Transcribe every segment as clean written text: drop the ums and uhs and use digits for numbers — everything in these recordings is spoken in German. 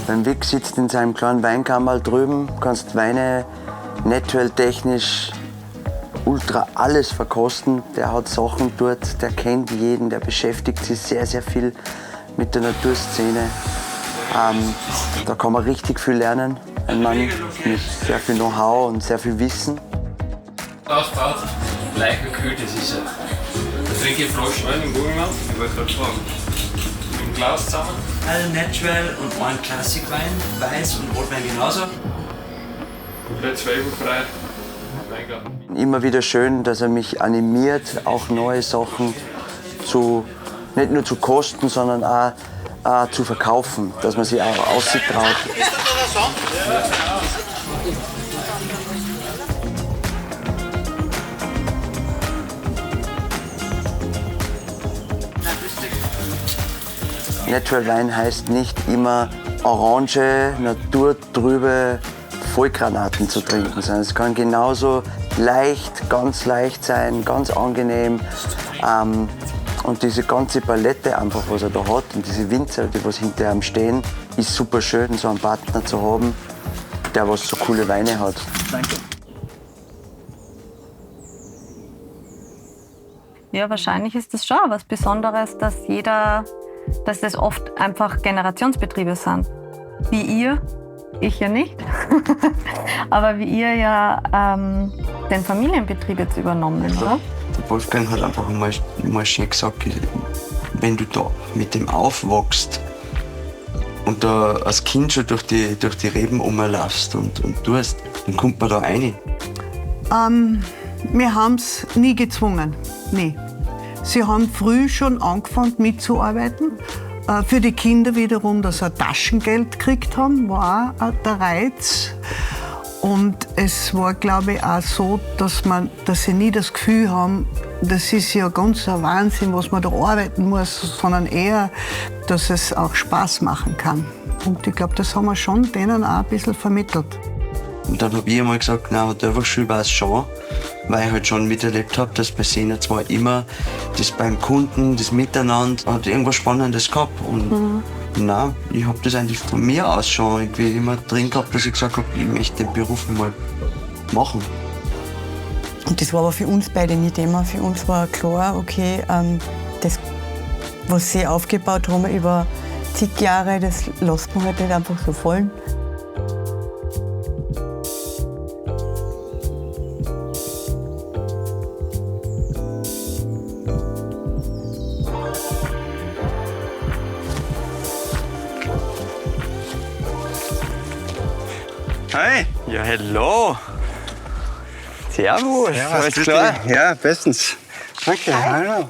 Beim Vic sitzt in seinem kleinen Weinkammerl drüben, kannst Weine naturell technisch ultra alles verkosten. Der hat Sachen dort, der kennt jeden, der beschäftigt sich sehr, sehr viel mit der Naturszene. Da kann man richtig viel lernen. Ein Mann mit sehr viel Know-how und sehr viel Wissen. Ausbaut, leicht gekühlt, das ist er. Da trinke ich Flaschen Wein im Burgenland. Ich wollte gerade fragen. Mit dem Glas zusammen. All Natural und ein Klassikwein, Weiß und Rotwein genauso. Komplett zweifelfrei. Weingarten. Immer wieder schön, dass er mich animiert, auch neue Sachen nicht nur zu kosten, sondern auch zu verkaufen, dass man sie auch austraut. Natural Wein heißt nicht immer orange, naturtrübe Vollgranaten zu trinken, sondern es kann genauso leicht, ganz leicht sein, ganz angenehm. Und diese ganze Palette, einfach, was er da hat, und diese Winzer, die was hinter ihm stehen, ist super schön, so einen Partner zu haben, der was so coole Weine hat. Danke. Ja, wahrscheinlich ist das schon was Besonderes, dass das oft einfach Generationsbetriebe sind. Wie ihr, ich ja nicht, aber wie ihr ja den Familienbetrieb jetzt übernommen, oder? Der Wolfgang hat einfach mal schön gesagt, wenn du da mit dem aufwachst und da als Kind schon durch die Reben rumlaufst und tust, dann kommt man da rein. Wir haben es nie gezwungen, nie. Sie haben früh schon angefangen mitzuarbeiten. Für die Kinder wiederum, dass sie Taschengeld gekriegt haben, war auch der Reiz. Und es war, glaube ich, auch so, dass sie nie das Gefühl haben, das ist ja ganz ein Wahnsinn, was man da arbeiten muss, sondern eher, dass es auch Spaß machen kann. Und ich glaube, das haben wir schon denen auch ein bisschen vermittelt. Und dann habe ich einmal gesagt, nein, Hotelfachschule war es schon, weil ich halt schon miterlebt habe, dass bei Sena zwar immer das beim Kunden, das Miteinander, hat irgendwas Spannendes gehabt. Und nein, ich habe das eigentlich von mir aus schon irgendwie immer drin gehabt, dass ich gesagt habe, ich möchte den Beruf mal machen. Und das war aber für uns beide nicht Thema. Für uns war klar, okay, das, was sie aufgebaut haben über zig Jahre, das lässt man halt nicht einfach so fallen. Hi. Ja, hello. Servus. Ja, alles klar? Ja, bestens. Danke, hallo.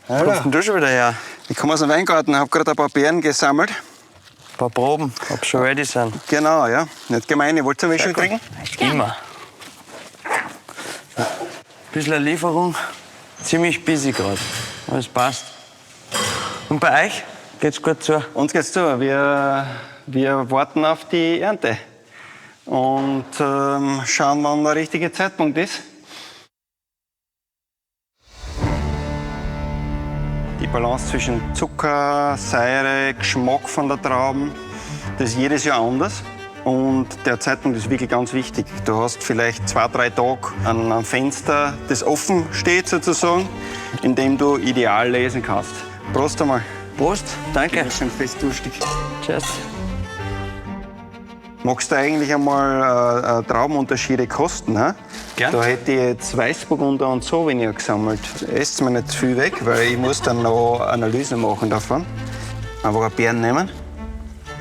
Wo kommst denn du schon wieder her? Ich komme aus dem Weingarten, habe gerade ein paar Beeren gesammelt. Ein paar Proben, ob schon ready sind. Genau, ja. Nicht gemein, ihr wollt eine Mischung trinken? Immer. Ein bisschen eine Lieferung. Ziemlich busy gerade. Alles passt. Und bei euch? Geht's gut zu? Uns geht's zu. Wir warten auf die Ernte. Und schauen, wann der richtige Zeitpunkt ist. Die Balance zwischen Zucker, Säure, Geschmack von der Trauben, das ist jedes Jahr anders. Und der Zeitpunkt ist wirklich ganz wichtig. Du hast vielleicht 2-3 Tage an einem Fenster, das offen steht sozusagen, in dem du ideal lesen kannst. Prost einmal. Prost, danke. Ich bin schon fest durstig. Tschüss. Magst du eigentlich einmal Traubenunterschiede kosten? He? Gern. Da hätte ich jetzt Weißburgunder und Sauvignon gesammelt. Esst mir nicht zu viel weg, weil ich muss dann noch Analysen machen davon. Einfach ein Beeren nehmen.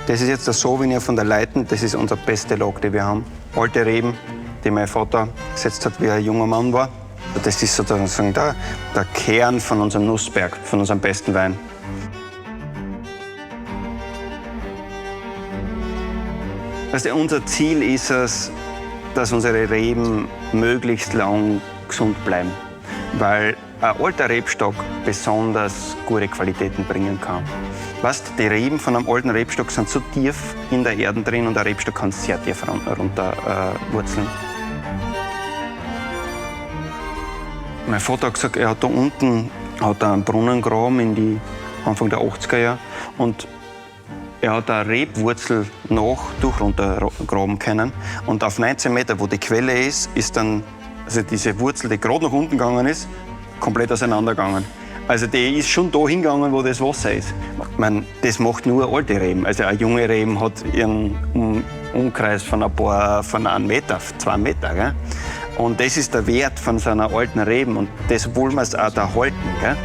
Das ist jetzt der Sauvignon von der Leiten. Das ist unser beste Lage, die wir haben. Alte Reben, die mein Vater gesetzt hat, wie er ein junger Mann war. Das ist sozusagen der Kern von unserem Nussberg, von unserem besten Wein. Also unser Ziel ist es, dass unsere Reben möglichst lang gesund bleiben. Weil ein alter Rebstock besonders gute Qualitäten bringen kann. Weißt, die Reben von einem alten Rebstock sind so tief in der Erde drin und der Rebstock kann sehr tief runter wurzeln. Mein Vater hat gesagt, er hat da unten einen Brunnen gegraben in die Anfang der 80er Jahre und er hat eine Rebwurzel durch runtergraben können. Und auf 19 Meter, wo die Quelle ist, ist dann also diese Wurzel, die gerade nach unten gegangen ist, komplett auseinandergegangen. Also die ist schon da hingegangen, wo das Wasser ist. Ich meine, das macht nur alte Reben. Also eine junge Reben hat ihren Umkreis von einem Meter, 2 Meter. Gell? Und das ist der Wert von so einer alten Reben und das wollen wir auch da halten. Gell?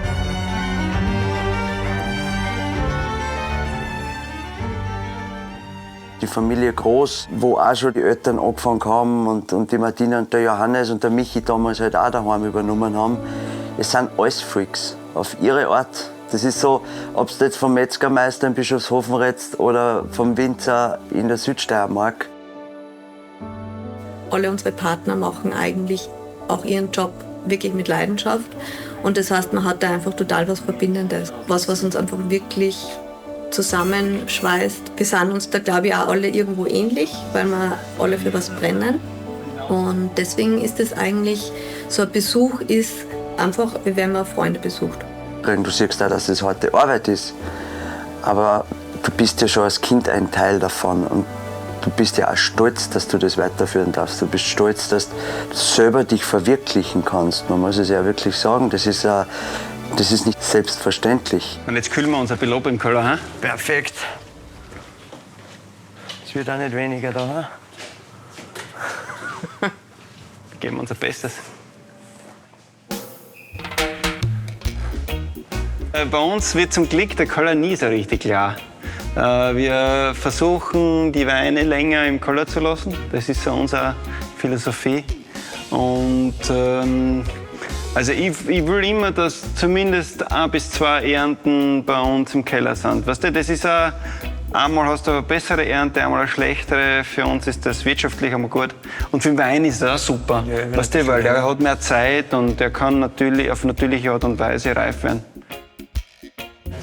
Die Familie Groß, wo auch schon die Eltern angefangen haben und die Martina und der Johannes und der Michi damals halt auch daheim übernommen haben, es sind alles Freaks auf ihre Art. Das ist so, ob du jetzt vom Metzgermeister in Bischofshofen redest oder vom Winzer in der Südsteiermark. Alle unsere Partner machen eigentlich auch ihren Job wirklich mit Leidenschaft. Und das heißt, man hat da einfach total was Verbindendes. Was uns einfach wirklich zusammenschweißt. Wir sind uns da, glaube ich, auch alle irgendwo ähnlich, weil wir alle für was brennen. Und deswegen ist es eigentlich, so ein Besuch ist einfach, wie wenn man Freunde besucht. Du siehst auch, dass das harte Arbeit ist. Aber du bist ja schon als Kind ein Teil davon. Und du bist ja auch stolz, dass du das weiterführen darfst. Du bist stolz, dass du selber dich verwirklichen kannst. Man muss es ja wirklich sagen. Das ist nicht selbstverständlich. Und jetzt kühlen wir uns ein bisschen ab im Keller. He? Perfekt. Es wird auch nicht weniger da. Geben wir unser Bestes. Bei uns wird zum Glück der Keller nie so richtig klar. Wir versuchen, die Weine länger im Keller zu lassen. Das ist so unsere Philosophie. Und also ich will immer, dass zumindest 1 bis 2 Ernten bei uns im Keller sind. Weißt du, das ist einmal hast du eine bessere Ernte, einmal eine schlechtere. Für uns ist das wirtschaftlich einmal gut. Und für den Wein ist das auch super. Ja, weißt du, weil der hat mehr Zeit und der kann natürlich auf natürliche Art und Weise reif werden.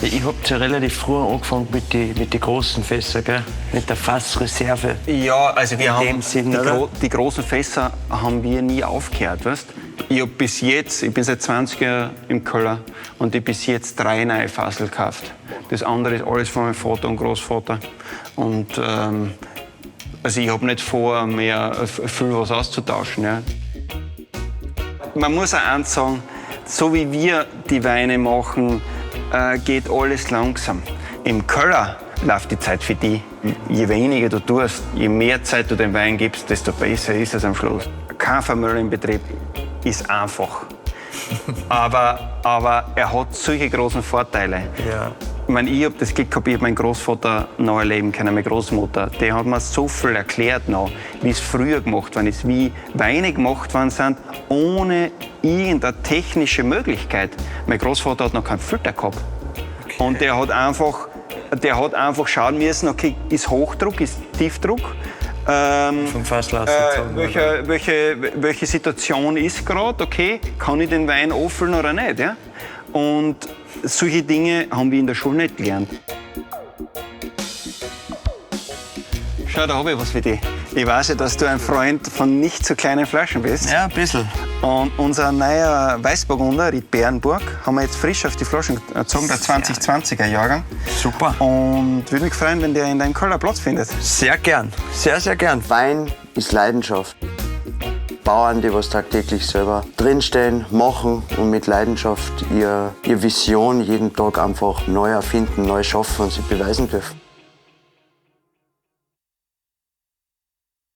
Ich habe ja relativ früh angefangen mit den großen Fässern, gell? Mit der Fassreserve. Ja, also wir haben Sinn, die großen Fässer haben wir nie aufgehört, weißt? Ich habe bis jetzt, ich bin seit 20 Jahren im Keller und ich bis jetzt 3 neue Fassel gekauft. Das andere ist alles von meinem Vater und Großvater. Und also ich habe nicht vor, mehr viel was auszutauschen. Ja. Man muss auch eins sagen, so wie wir die Weine machen, geht alles langsam. Im Keller läuft die Zeit für dich. Je weniger du tust, je mehr Zeit du dem Wein gibst, desto besser ist es am Schluss. Kein Familienbetrieb ist einfach. aber er hat solche großen Vorteile. Ja. Ich meine, ich habe das Glück gehabt, ich habe meinen Großvater noch erleben können, meine Großmutter. Die hat mir so viel erklärt noch, wie es früher gemacht worden ist, wie Weine gemacht worden sind, ohne irgendeine technische Möglichkeit. Mein Großvater hat noch keinen Filter gehabt. Okay. Und der hat einfach schauen müssen, okay, ist Hochdruck, ist Tiefdruck. Vom Fass lassen. Welche Situation ist gerade, okay, kann ich den Wein auffüllen oder nicht? Ja? Und solche Dinge haben wir in der Schule nicht gelernt. Schau, da habe ich was für dich. Ich weiß ja, dass du ein Freund von nicht so kleinen Flaschen bist. Ja, ein bisschen. Und unser neuer Weißburgunder, die Bärenburg, haben wir jetzt frisch auf die Flaschen gezogen, der 2020er Jahrgang. Super. Und würde mich freuen, wenn der in deinem Keller Platz findet. Sehr gern. Sehr, sehr gern. Wein ist Leidenschaft. Bauern, die was tagtäglich selber drinstehen, machen und mit Leidenschaft ihre Vision jeden Tag einfach neu erfinden, neu schaffen und sie beweisen dürfen.